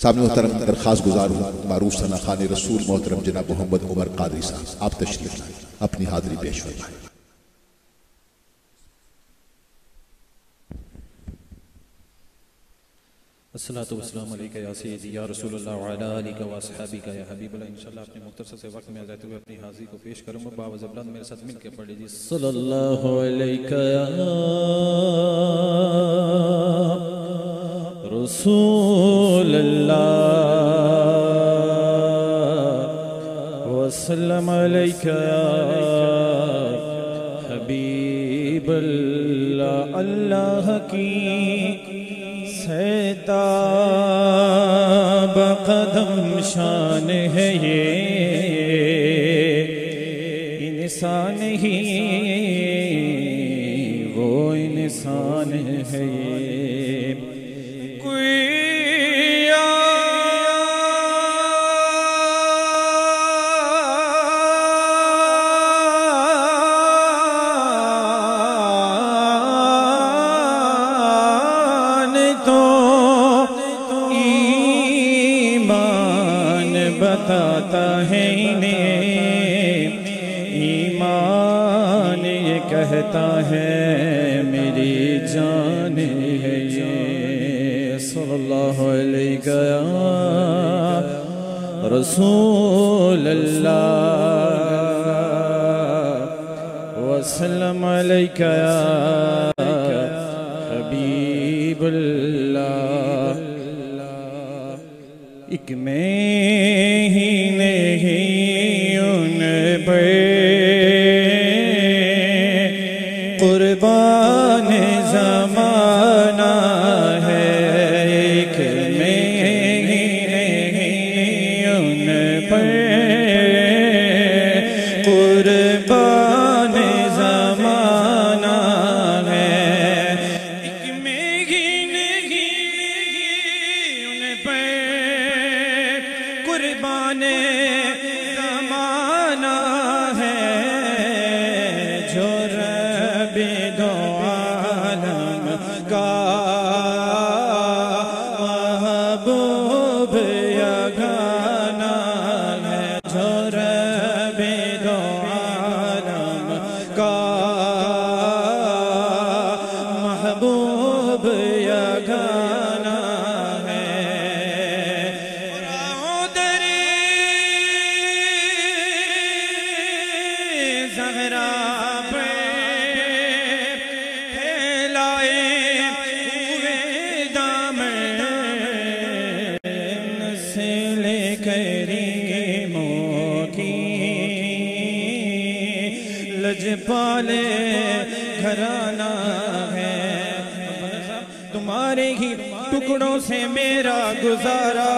سامنے محترم درخواست گزار ہوں معروف ثنا خان رسول محترم جناب محمد عمر قادری صاحب، آپ تشریف لائیں، اپنی حاضری پیش فرمائیں۔ الصلاة والسلام علیکہ یا سیدی یا رسول اللہ وعلا علیکہ واصحابیکہ یا حبیب اللہ۔ انشاءاللہ اپنے مختصر سے وقت میں آزاتے ہوئے اپنی حاضری کو پیش کروں گا۔ باوز بلند میرے ساتھ مل کے پڑھ لیجیے۔ صلی اللہ علیکہ یا رسول اللہ وسلم علیکہ یا حبیب اللہ۔ اللہ کی سیتاب قدم شان ہے یہ، انسان ہی وہ انسان ہے یہ۔ کوئی بتاتا ہے انہیں ایمان، یہ کہتا ہے میری جان ہے یہ۔ صلی اللہ علیہ رسول اللہ وسلم علیہ حبیب اللہ۔ ایک میں ہی نہیں ان پہ قربان زمانہ ہے، ایک میں ہی نہیں ان پہ قربان زمانہ ہے، ایک میں ہی نہیں ان پہ قربان زمانہ ہے، جو رب دو عالم کا محبوب یگانہ ہے، جو رب دو عالم کا محبوب یگانہ ہے۔ زہرا پہ پھیلائے ہوئے دامن، نسل کریموں کی لجپالے گھرانہ ہے، تمہارے ہی ٹکڑوں سے میرا گزارا،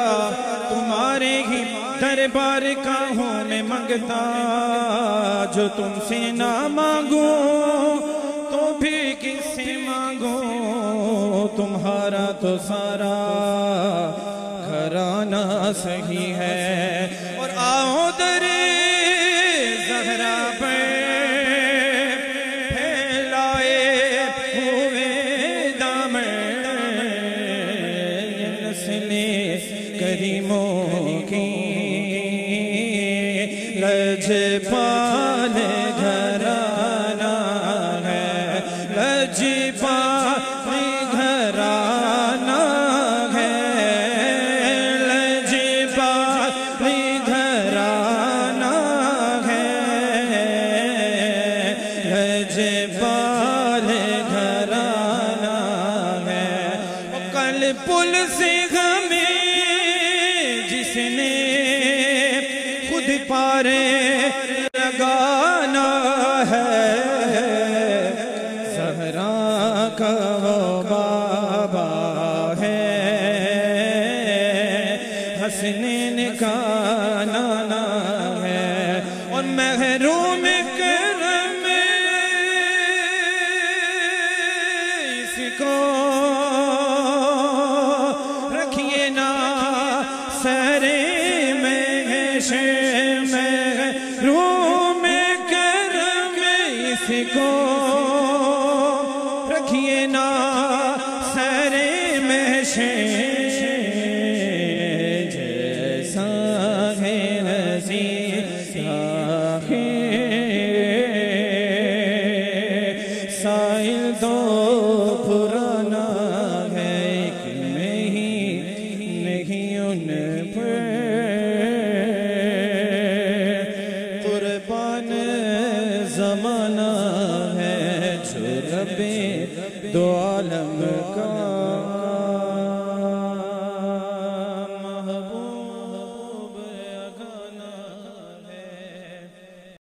تمہارے ہی دربار کا ہوں میں منگتا، جو تم سے نہ مانگوں تو بھی کس سے مانگوں، تمہارا تو سارا گھرانہ صحیح ہے۔ اور آؤ در زہرا پہ پھیلائے ہوئے دامن، نسل کریموں کی لجپال گھرانہ ہے، لجپال گھرانہ ہے، لجپال گھرانہ ہے، لجپال گھرانہ ہے۔ کل پل سے ہمیں جس نے خود پارے لگانا ہے، زہرا کا وہ بابا ہے، حسنین کا نانا ہے، اور محروم کرم اس کو رکھیے نا سرے محروم کرم اس کو رکھیے نا سرے محشر زمانہ ہے جو رب دو عالم کا